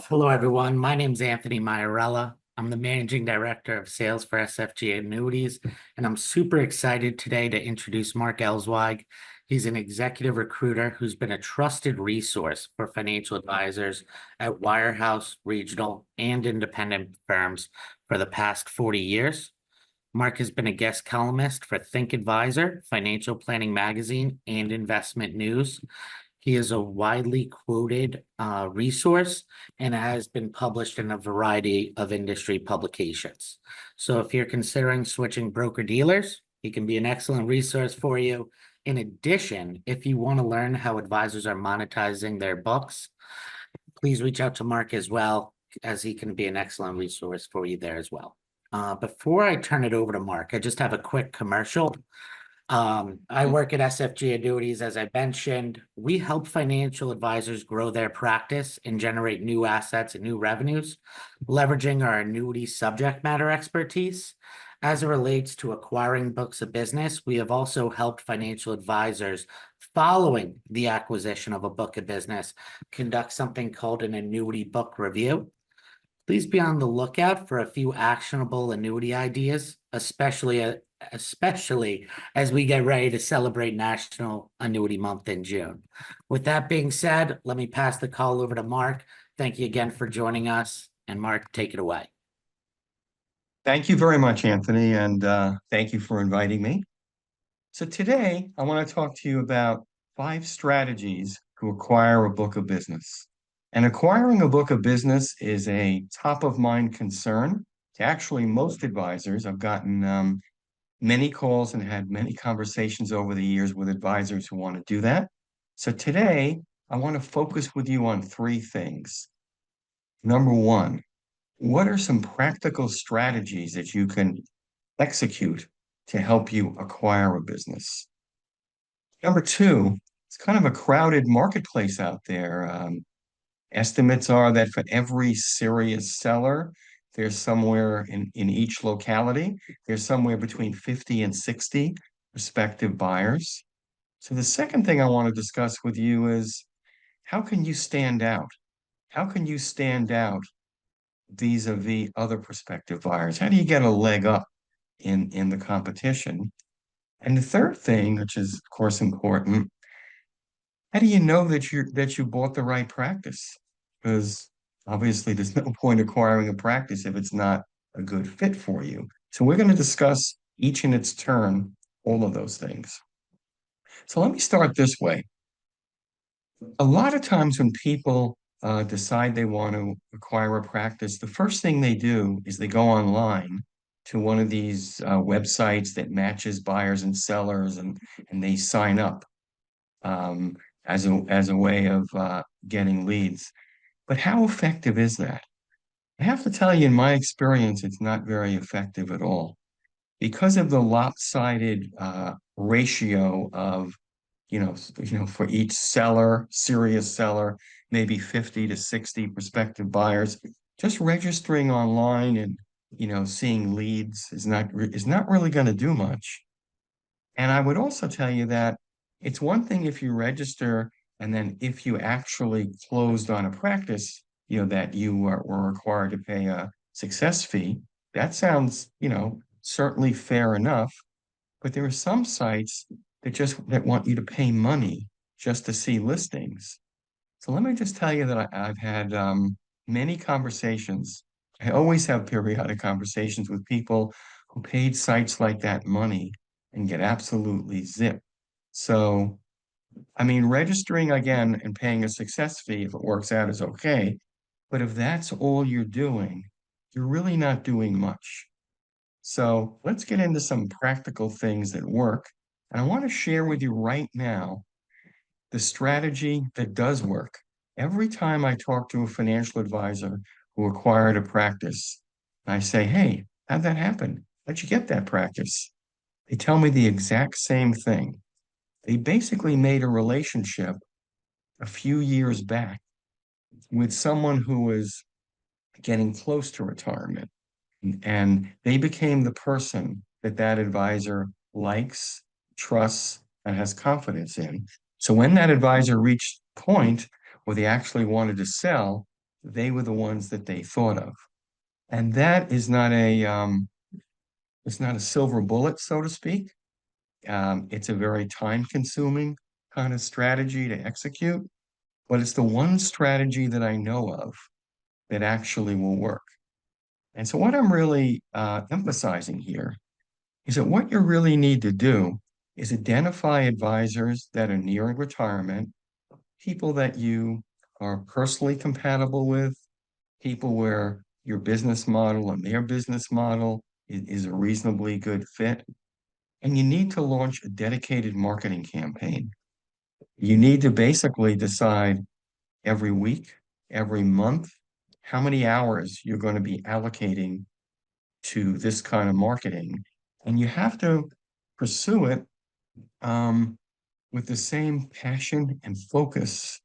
Hello, everyone. My name is Anthony Maiorella. I'm the Managing Director of Sales for SFG Annuities, and I'm super excited today to introduce Mark Elswig. He's an executive recruiter who's been a trusted resource for financial advisors at wirehouse, regional, and independent firms for the past 40 years. Mark has been a guest columnist for Think Advisor, Financial Planning Magazine, and Investment News. He is a widely quoted resource and has been published in a variety of industry publications. So if you're considering switching broker-dealers, he can be an excellent resource for you. In addition, if you want to learn how advisors are monetizing their books, please reach out to Mark as well, as he can be an excellent resource for you there as well. Before I turn it over to Mark, I just have a quick commercial. I work at SFG Annuities, as I mentioned. We help financial advisors grow their practice and generate new assets and new revenues, leveraging our annuity subject matter expertise. As it relates to acquiring books of business, we have also helped financial advisors following the acquisition of a book of business conduct something called an annuity book review. Please be on the lookout for a few actionable annuity ideas, especially as we get ready to celebrate National Annuity Month in June. With that being said, let me pass the call over to Mark. Thank you again for joining us. And Mark, take it away. Thank you very much, Anthony, and thank you for inviting me. So today, I want to talk to you about 5 strategies to acquire a book of business. And acquiring a book of business is a top-of-mind concern to actually most advisors. I've gotten many calls and had many conversations over the years with advisors who want to do that. So today, I want to focus with you on 3 things. Number 1, what are some practical strategies that you can execute to help you acquire a business? Number 2, it's kind of a crowded marketplace out there. Estimates are that for every serious seller, there's somewhere in each locality, there's somewhere between 50 and 60 prospective buyers. So the second thing I want to discuss with you is, how can you stand out? How can you stand out vis-a-vis other prospective buyers? How do you get a leg up in the competition? And the third thing, which is of course important, how do you know that you bought the right practice? Because obviously there's no point acquiring a practice if it's not a good fit for you. So we're going to discuss each in its turn, all of those things. So let me start this way. A lot of times when people decide they want to acquire a practice, the first thing they do is they go online to one of these websites that matches buyers and sellers, and they sign up as a way of getting leads. But how effective is that? I have to tell you, in my experience, it's not very effective at all, because of the lopsided ratio of, for each seller, serious seller, maybe 50 to 60 prospective buyers. Just registering online and seeing leads is not really going to do much. And I would also tell you that it's one thing if you register and then if you actually closed on a practice, that you were required to pay a success fee. That sounds, certainly fair enough. But there are some sites that want you to pay money just to see listings. So let me just tell you that I've had many conversations. I always have periodic conversations with people who paid sites like that money and get absolutely zipped. So, I mean, registering again and paying a success fee, if it works out, is okay. But if that's all you're doing, you're really not doing much. So let's get into some practical things that work. And I want to share with you right now the strategy that does work. Every time I talk to a financial advisor who acquired a practice, I say, hey, how'd that happen? How'd you get that practice? They tell me the exact same thing. They basically made a relationship a few years back with someone who was getting close to retirement. And they became the person that advisor likes, trusts, and has confidence in. So when that advisor reached a point where they actually wanted to sell, they were the ones that they thought of. And that is not it's not a silver bullet, so to speak. It's a very time-consuming kind of strategy to execute, but it's the one strategy that I know of that actually will work. And so what I'm really emphasizing here is that what you really need to do is identify advisors that are nearing retirement, people that you are personally compatible with, people where your business model and their business model is a reasonably good fit. And you need to launch a dedicated marketing campaign. You need to basically decide every week, every month, how many hours you're going to be allocating to this kind of marketing. And you have to pursue it with the same passion and focus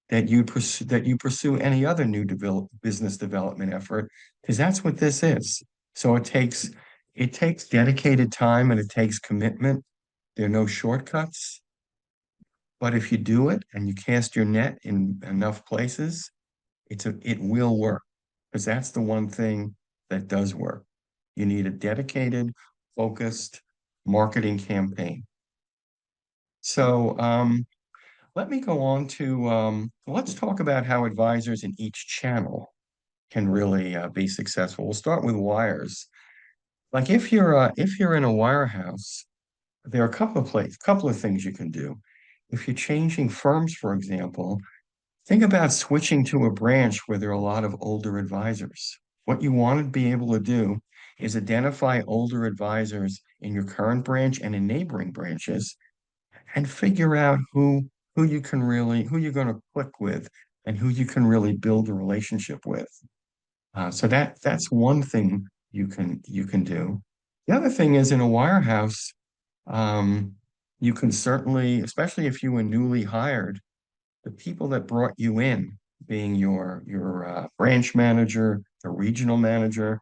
that you pursue any other new business development effort, because that's what this is. So it takes dedicated time and it takes commitment. There are no shortcuts. But if you do it and you cast your net in enough places, it will work, because that's the one thing that does work. You need a dedicated, focused marketing campaign. So let me go on to let's talk about how advisors in each channel can really be successful. We'll start with wires. Like if you're in a wirehouse, there are a couple of things you can do. If you're changing firms, for example, think about switching to a branch where there are a lot of older advisors. What you want to be able to do is identify older advisors in your current branch and in neighboring branches and figure out who you're going to click with and who you can really build a relationship with. So that's one thing you can do. The other thing is in a wirehouse, um, you can certainly, especially if you were newly hired, the people that brought you in, being your branch manager, the regional manager,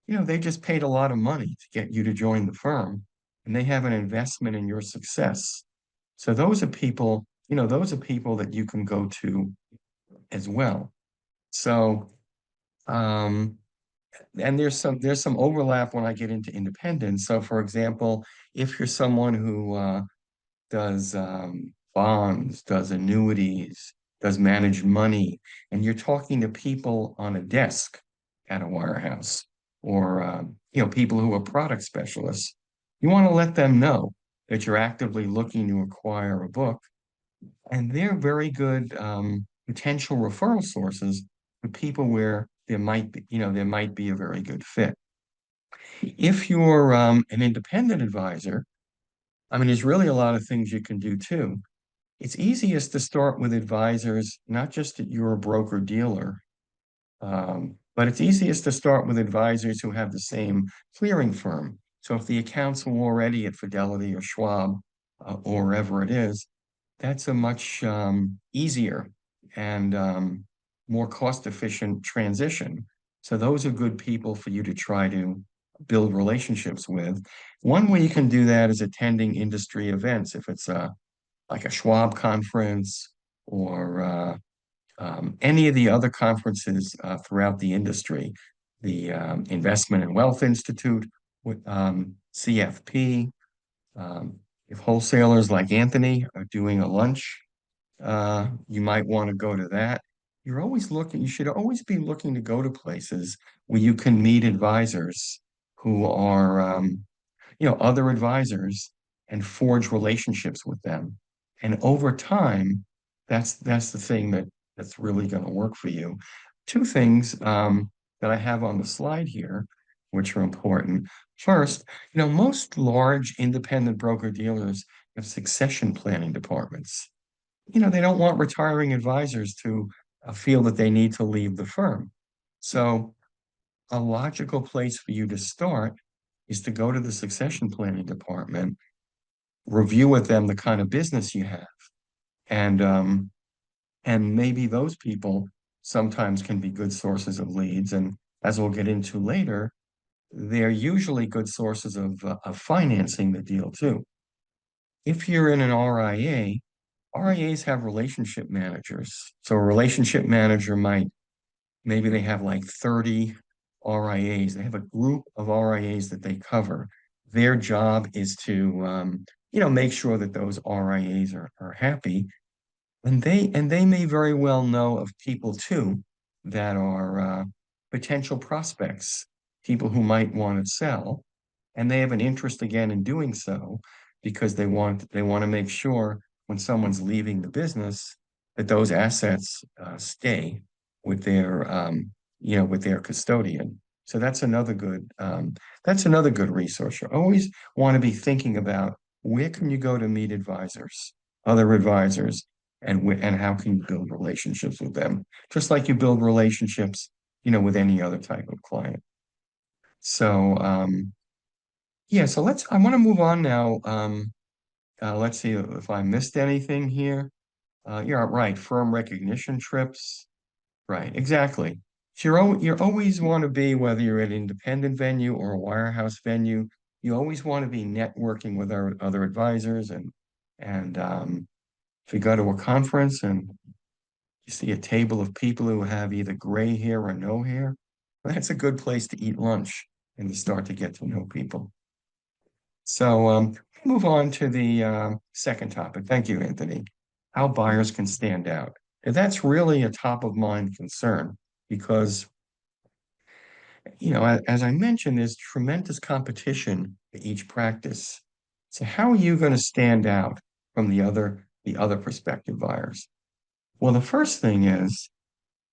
they just paid a lot of money to get you to join the firm, and they have an investment in your success. So those are people that you can go to as well. So, um, and there's some overlap when I get into independence. So, for example, if you're someone who does bonds, does annuities, does managed money, and you're talking to people on a desk at a wirehouse, or people who are product specialists, you want to let them know that you're actively looking to acquire a book, and they're very good potential referral sources for people where there might be a very good fit. If you're an independent advisor, I mean, there's really a lot of things you can do too. It's easiest to start with advisors, not just that you're a broker dealer, but it's easiest to start with advisors who have the same clearing firm. So if the accounts are already at Fidelity or Schwab, or wherever it is, that's a much easier and more cost-efficient transition. So those are good people for you to try to build relationships with. One way you can do that is attending industry events. If it's like a Schwab conference or any of the other conferences throughout the industry, the Investment and Wealth Institute, with CFP. If wholesalers like Anthony are doing a lunch, you might want to go to that. You should always be looking to go to places where you can meet advisors who are, other advisors, and forge relationships with them. And over time, that's the thing that's really going to work for you. Two things that I have on the slide here, which are important. First, most large independent broker-dealers have succession planning departments. They don't want retiring advisors to feel that they need to leave the firm. So a logical place for you to start is to go to the succession planning department, review with them the kind of business you have, and maybe those people sometimes can be good sources of leads. And as we'll get into later, they're usually good sources of financing the deal too. If you're in an RIA, RIAs have relationship managers. So a relationship manager might maybe they have like 30 RIAs. They have a group of RIAs that they cover. Their job is to, make sure that those RIAs are happy. And they may very well know of people too that are potential prospects, people who might want to sell, and they have an interest again in doing so because they want to make sure when someone's leaving the business that those assets stay with their custodian. So that's another good resource. You always want to be thinking about where can you go to meet advisors, other advisors, and how can you build relationships with them, just like you build relationships, with any other type of client. So yeah, so I want to move on now. Let's see if I missed anything here. Yeah, right. Firm recognition trips. Right, exactly. So you always want to be, whether you're at an independent venue or a wirehouse venue, you always want to be networking with our other advisors, and if you go to a conference and you see a table of people who have either gray hair or no hair, that's a good place to eat lunch and to start to get to know people. So move on to the second topic. Thank you, Anthony. How buyers can stand out. And that's really a top of mind concern because, as I mentioned, there's tremendous competition for each practice. So how are you going to stand out from the other prospective buyers? Well, the first thing is,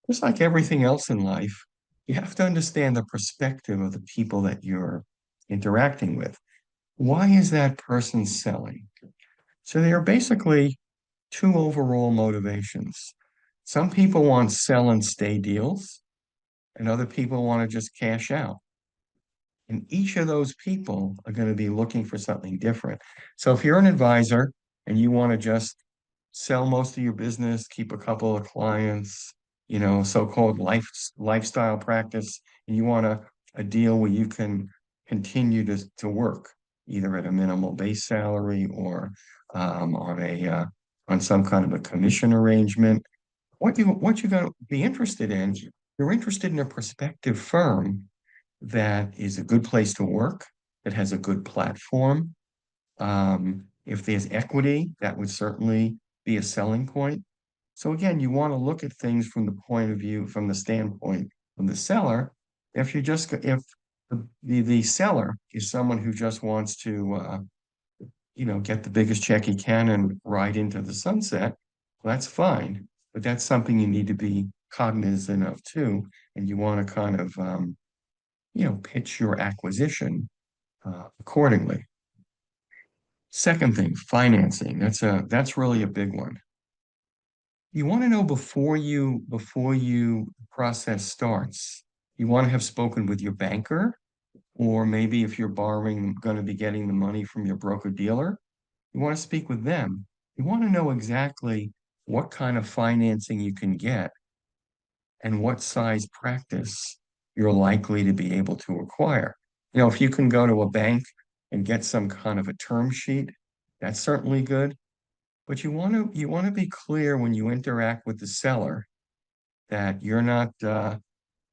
just like everything else in life, you have to understand the perspective of the people that you're interacting with. Why is that person selling? So there are basically two overall motivations. Some people want sell and stay deals, and other people want to just cash out. And each of those people are going to be looking for something different. So if you're an advisor and you want to just sell most of your business, keep a couple of clients, so-called lifestyle practice, and you want a deal where you can continue to work either at a minimal base salary or on some kind of a commission arrangement. What you're going to be interested in, you're interested in a prospective firm that is a good place to work, that has a good platform. If there's equity, that would certainly be a selling point. So again, you want to look at things from the point of view, from the standpoint of the seller. If the seller is someone who just wants to, get the biggest check he can and ride into the sunset, well, that's fine. But that's something you need to be cognizant of too. And you want to kind of, pitch your acquisition accordingly. Second thing, financing. That's really a big one. You want to know before you process starts. You want to have spoken with your banker, or maybe if you're going to be getting the money from your broker dealer, you want to speak with them. You want to know exactly what kind of financing you can get and what size practice you're likely to be able to acquire. If you can go to a bank and get some kind of a term sheet, that's certainly good. But you want to be clear when you interact with the seller that you're not going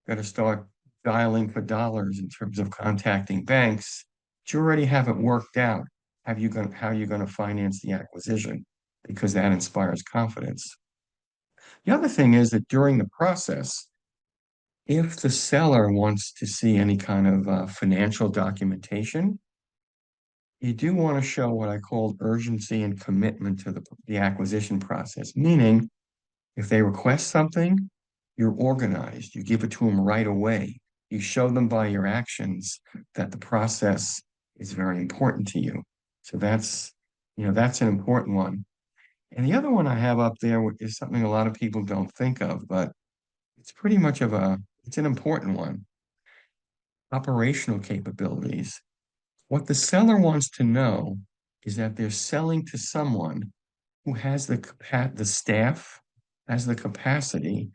to start dialing for dollars in terms of contacting banks. But you already have it worked out. How you're going to finance the acquisition, because that inspires confidence. The other thing is that during the process, if the seller wants to see any kind of financial documentation, you do want to show what I call urgency and commitment to the acquisition process. Meaning, if they request something, you're organized. You give it to them right away. You show them by your actions that the process is very important to you. So that's an important one. And the other one I have up there is something a lot of people don't think of, but it's pretty much it's an important one. Operational capabilities. What the seller wants to know is that they're selling to someone who has the staff, has the capacity,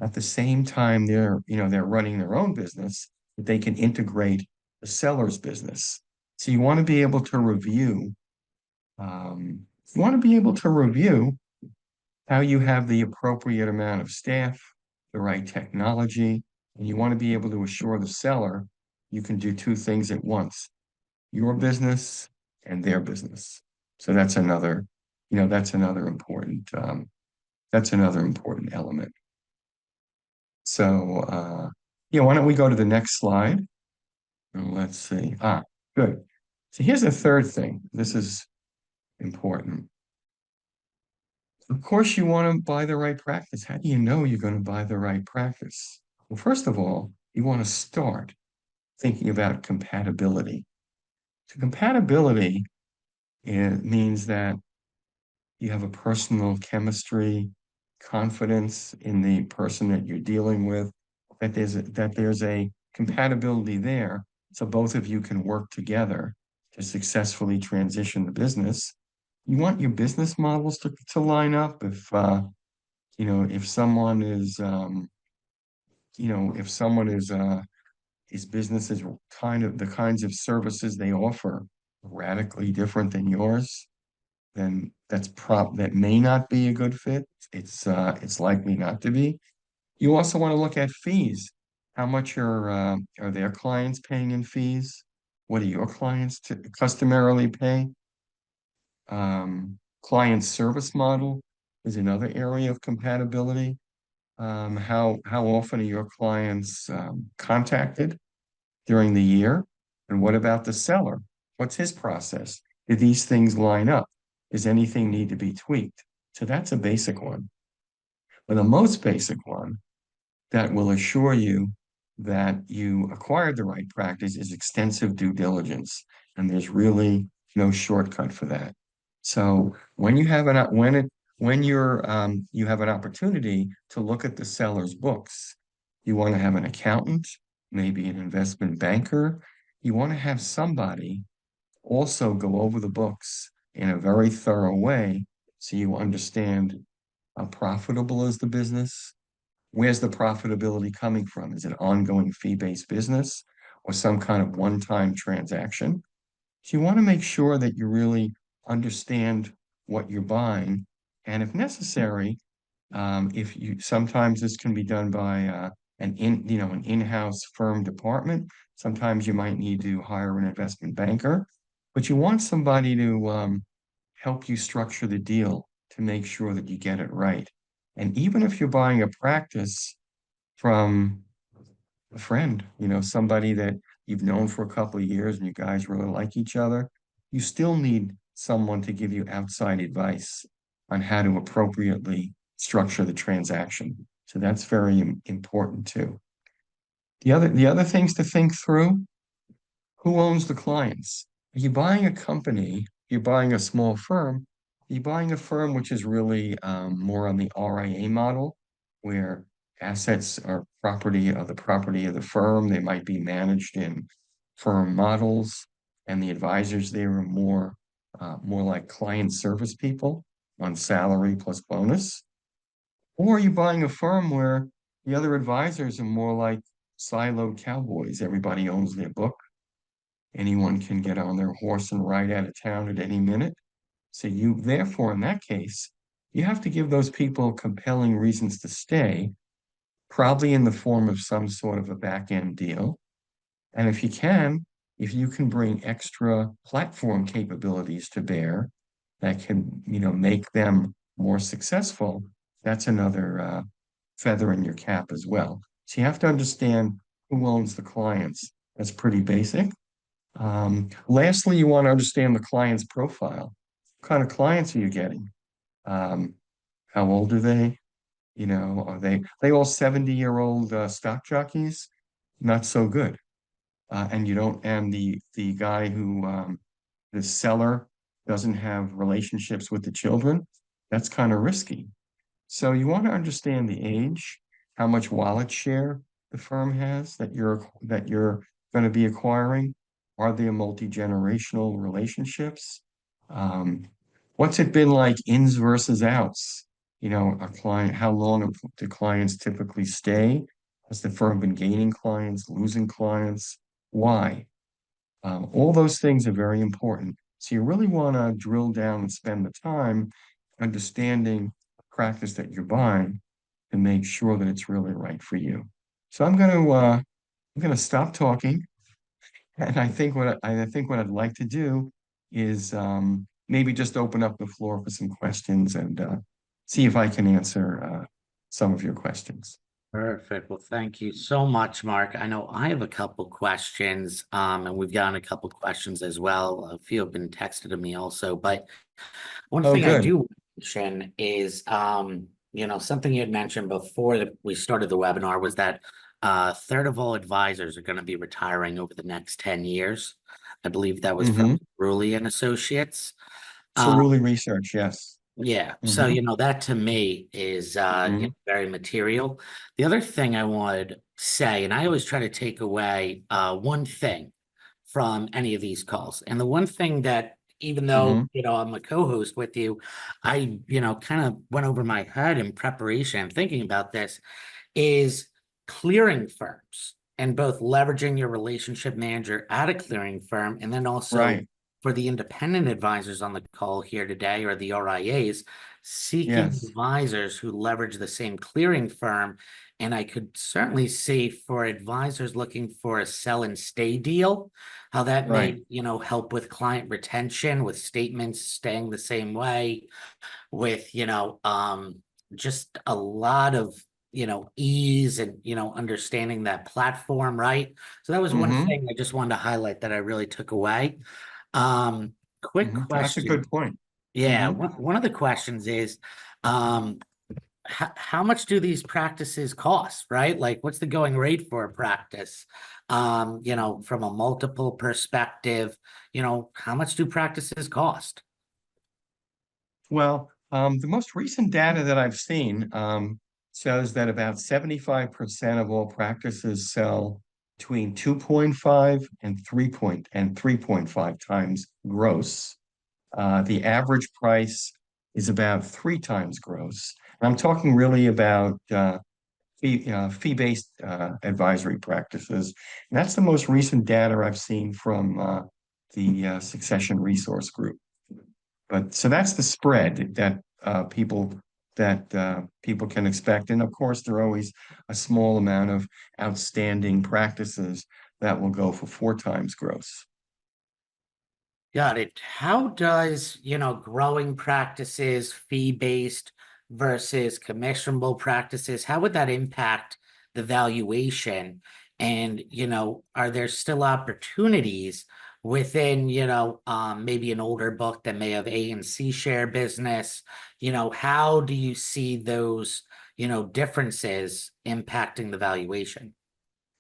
at the same time they're running their own business, that they can integrate the seller's business. So you want to be able to review how you have the appropriate amount of staff, the right technology, and you want to be able to assure the seller you can do two things at once, your business and their business. So that's another, that's another important element. So, why don't we go to the next slide? And let's see. Good. So here's the third thing. This is important. Of course, you want to buy the right practice. How do you know you're going to buy the right practice? Well, first of all, you want to start thinking about compatibility. So compatibility means that you have a personal chemistry, confidence in the person that you're dealing with, that there's a compatibility there, so both of you can work together to successfully transition the business. You want your business models to line up. If someone is, if someone is, his business is kind of the kinds of services they offer radically different than yours, then that may not be a good fit. It's likely not to be. You also want to look at fees. How much are their clients paying in fees? What do your clients customarily pay? Client service model is another area of compatibility. How often are your clients contacted during the year? And what about the seller? What's his process? Do these things line up? Does anything need to be tweaked? So that's a basic one. But the most basic one that will assure you that you acquired the right practice is extensive due diligence. And there's really no shortcut for that. So when you have you have an opportunity to look at the seller's books, you want to have an accountant, maybe an investment banker. You want to have somebody also go over the books in a very thorough way so you understand how profitable is the business. Where's the profitability coming from? Is it ongoing fee-based business or some kind of one-time transaction? So you want to make sure that you really understand what you're buying. And if necessary, if you sometimes this can be done by an in-house firm department. Sometimes you might need to hire an investment banker, but you want somebody to help you structure the deal to make sure that you get it right. And even if you're buying a practice from a friend, somebody that you've known for a couple of years and you guys really like each other, you still need someone to give you outside advice on how to appropriately structure the transaction. So that's very important too. The other things to think through, who owns the clients? Are you buying a company? You're buying a small firm. You're buying a firm which is really more on the RIA model, where assets are the property of the firm. They might be managed in firm models, and the advisors there are more like client service people on salary plus bonus. Or are you buying a firm where the other advisors are more like siloed cowboys? Everybody owns their book. Anyone can get on their horse and ride out of town at any minute. So therefore, in that case, you have to give those people compelling reasons to stay, probably in the form of some sort of a back end deal. And if you can bring extra platform capabilities to bear that can, make them more successful, that's another feather in your cap as well. So you have to understand who owns the clients. That's pretty basic. Lastly, you want to understand the client's profile. What kind of clients are you getting? Um, how old are they? Are they all 70-year-old stock jockeys? Not so good. And you don't, and the guy the seller doesn't have relationships with the children. That's kind of risky. So you want to understand the age, how much wallet share the firm has that you're going to be acquiring. Are there multi-generational relationships? Um, what's it been like ins versus outs? How long do clients typically stay? Has the firm been gaining clients, losing clients? Why? All those things are very important. So you really want to drill down and spend the time understanding the practice that you're buying. to make sure that it's really right for you. So I'm gonna stop talking, and I think what I'd like to do is maybe just open up the floor for some questions and see if I can answer some of your questions. Perfect. Well, thank you so much, Mark. I know I have a couple questions, and we've gotten a couple questions as well. A few have been texted to me also, but one Oh, thing I good. do mention is, something you had mentioned before that we started the webinar was that a third of all advisors are going to be retiring over the next 10 years. I believe that was from Mm-hmm. Rulli and Associates. Um, Cerulli Research, yes. yeah, so Mm-hmm. that to me is Mm-hmm. very material. The other thing I would say, and I always try to take away one thing from any of these calls. And the one thing that, even though, Mm-hmm. I'm a co-host with you, I, kind of went over my head in preparation, thinking about this, is clearing firms and both leveraging your relationship manager at a clearing firm, and then also Right. for the independent advisors on the call here today, or the RIAs, seeking Yes. advisors who leverage the same clearing firm. And I could certainly see for advisors looking for a sell and stay deal, how that Right. may, help with client retention, with statements staying the same way, with, just a lot of, ease and, understanding that platform, right? So that was one Mm-hmm. thing I just wanted to highlight that I really took away. Quick Mm-hmm. That's a good question. point. Yeah, Mm-hmm. one of the questions is, um, how much do these practices cost, right? Like, what's the going rate for a practice? From a multiple perspective, how much do practices cost? Well, the most recent data that I've seen shows that about 75% of all practices sell between 2.5 and 3.5 times gross. The average price is about 3 times gross. And I'm talking really about fee-based advisory practices. And that's the most recent data I've seen from the Succession Resource Group. But so that's the spread that people can expect. And of course, there are always a small amount of outstanding practices that will go for 4 times gross. Got it. How does, growing practices, fee-based versus commissionable practices, how would that impact the valuation? And, are there still opportunities within, maybe an older book that may have A and C share business? How do you see those, differences impacting the valuation?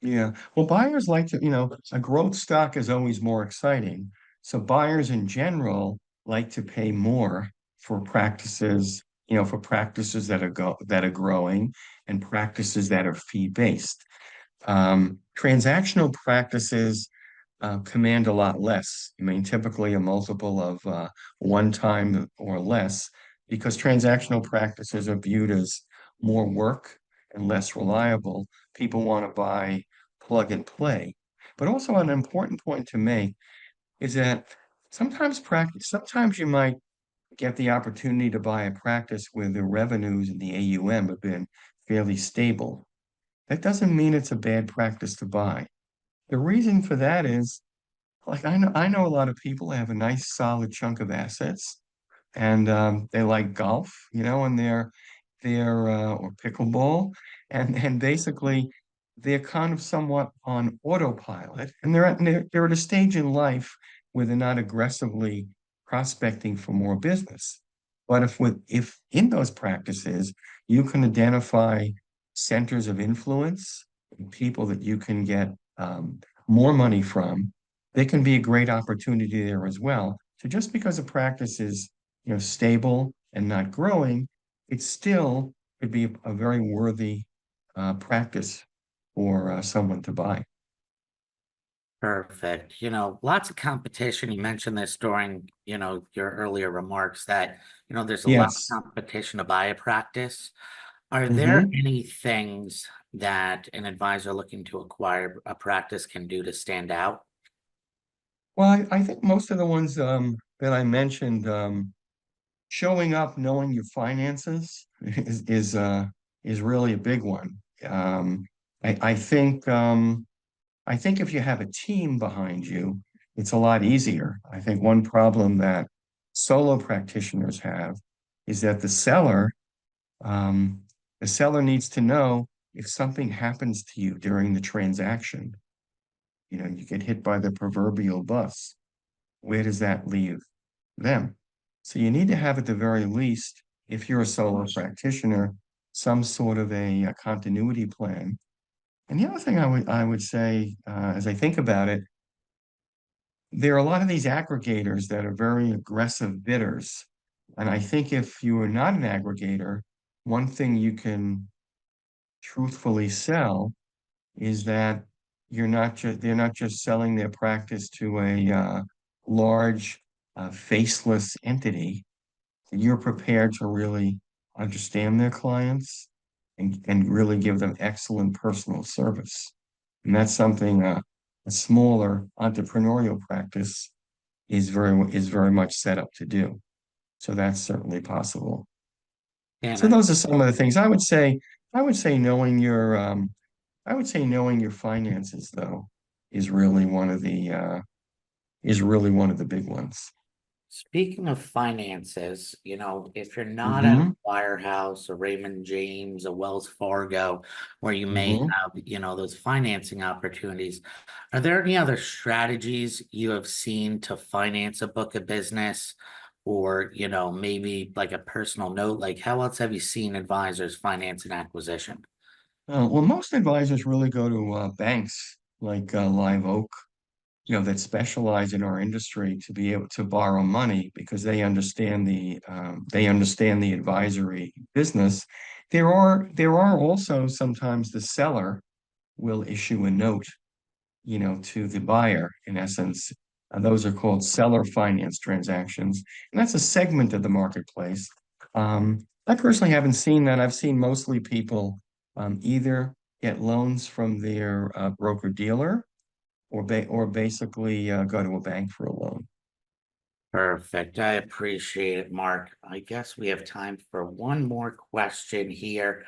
Yeah. Well, buyers like to, a growth stock is always more exciting. So buyers in general like to pay more for practices, for practices that are growing and practices that are fee-based. Transactional practices command a lot less. I mean, typically a multiple of 1 time or less, because transactional practices are viewed as more work and less reliable. People want to buy plug and play. But also an important point to make is that sometimes you might get the opportunity to buy a practice where the revenues and the AUM have been fairly stable. That doesn't mean it's a bad practice to buy. The reason for that is, like, I know a lot of people have a nice solid chunk of assets, and they like golf, and they're or pickleball, and basically they're kind of somewhat on autopilot, and they're at a stage in life where they're not aggressively prospecting for more business. But if in those practices you can identify centers of influence, people that you can get more money from, there can be a great opportunity there as well. So just because a practice is, stable and not growing, it still could be a very worthy practice for someone to buy. Perfect. Lots of competition. You mentioned this during, your earlier remarks that, there's a lot of Yes. competition to buy a practice. Are there Hmm. any things that an advisor looking to acquire a practice can do to stand out? Well, I think most of the ones that I mentioned, showing up, knowing your finances is really a big one. I I think if you have a team behind you, it's a lot easier. I think one problem that solo practitioners have is that um, the seller needs to know if something happens to you during the transaction. You know, you get hit by the proverbial bus. Where does that leave them? So you need to have at the very least, if you're a solo practitioner, some sort of a continuity plan. And the other thing I would say, as I think about it, there are a lot of these aggregators that are very aggressive bidders. And I think if you are not an aggregator, one thing you can truthfully sell is that they're not just selling their practice to a large faceless entity. You're prepared to really understand their clients and really give them excellent personal service. And that's something a smaller entrepreneurial practice is very much set up to do. So that's certainly possible. And So those are some of the things I would say knowing your I would say knowing your finances though is really one of the is really one of the big ones. speaking of finances, if you're not at a Hmm. wirehouse, a Raymond James, a Wells Fargo, where you may Hmm. have, those financing opportunities, are there any other strategies you have seen to finance a book of business? Or, maybe like a personal note, like how else have you seen advisors finance an acquisition? Well, most advisors really go to banks like Live Oak, you know, that specialize in our industry to be able to borrow money because they understand the advisory business. There are also sometimes the seller will issue a note, you know, to the buyer in essence. And those are called seller finance transactions, and that's a segment of the marketplace. I personally haven't seen that. I've seen mostly people either get loans from their broker dealer or basically go to a bank for a loan. Perfect. I appreciate it, Mark. I guess we have time for one more question here.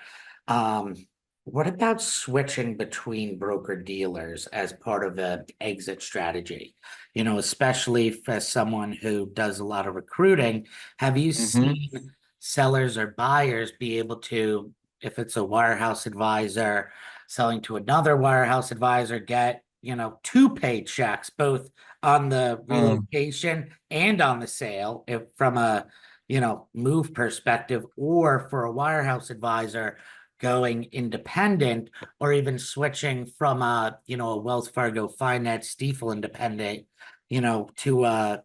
Um, what about switching between broker dealers as part of an exit strategy? Especially for someone who does a lot of recruiting, have you Hmm. seen sellers or buyers be able to, if it's a wirehouse advisor selling to another wirehouse advisor, get, two paychecks, both on the relocation and on the sale if from a move perspective, or for a wirehouse advisor going independent, or even switching from a Wells Fargo Finance Stifel independent to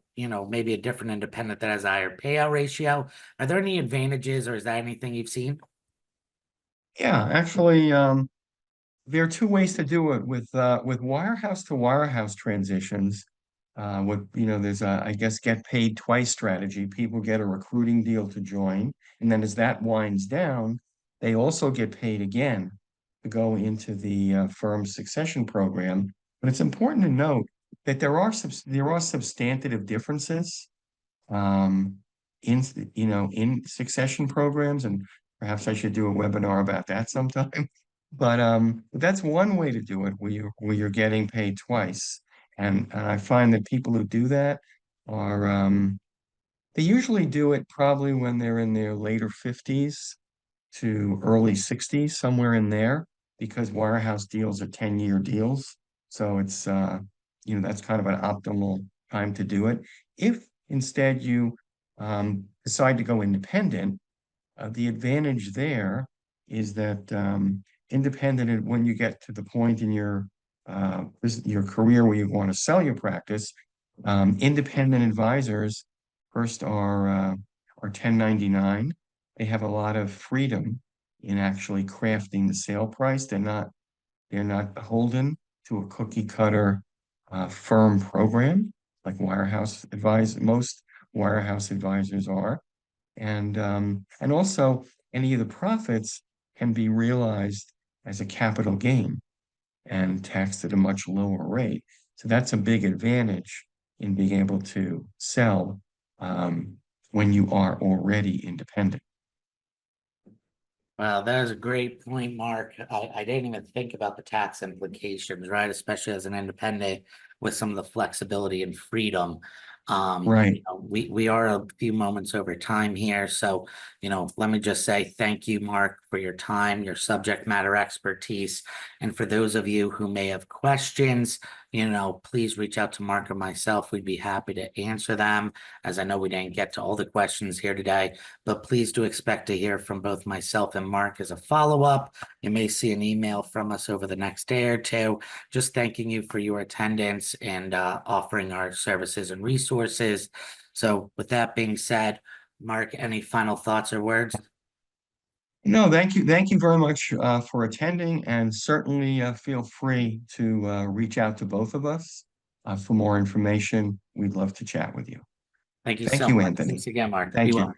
maybe a different independent that has a higher payout ratio. Are there any advantages, or is that anything you've seen? Yeah, actually, there are two ways to do it with wirehouse to wirehouse transitions. What you know, there's a I guess get paid twice strategy. People get a recruiting deal to join, and then as that winds down, they also get paid again to go into the firm succession program. But it's important to note that there are substantive differences um, in in succession programs, and perhaps I should do a webinar about that sometime. But that's one way to do it where you're getting paid twice. And I find that people who do that are they usually do it probably when they're in their later 50s to early 60s, somewhere in there, because wirehouse deals are 10-year deals. So it's you know, that's kind of an optimal time to do it. If instead you decide to go independent, the advantage there is that independent, when you get to the point in your career where you want to sell your practice, independent advisors first are 1099. They have a lot of freedom in actually crafting the sale price. They're not beholden to a cookie cutter firm program like most wirehouse advisors are. And also any of the profits can be realized as a capital gain and taxed at a much lower rate. So that's a big advantage in being able to sell when you are already independent. Well, that is a great point, Mark. I didn't even think about the tax implications, right? Especially as an independent with some of the flexibility and freedom. Right. We are a few moments over time here. So, let me just say thank you, Mark, for your time, your subject matter expertise. And for those of you who may have questions, please reach out to Mark or myself. We'd be happy to answer them, as I know we didn't get to all the questions here today, but please do expect to hear from both myself and Mark as a follow-up. You may see an email from us over the next day or two, just thanking you for your attendance and offering our services and resources. So with that being said, Mark, any final thoughts or words? No, thank you. Thank you very much for attending, and certainly feel free to reach out to both of us for more information. We'd love to chat with you. Thank you Thank so you, much. Anthony. Thanks again, Mark. Be Thank well. you.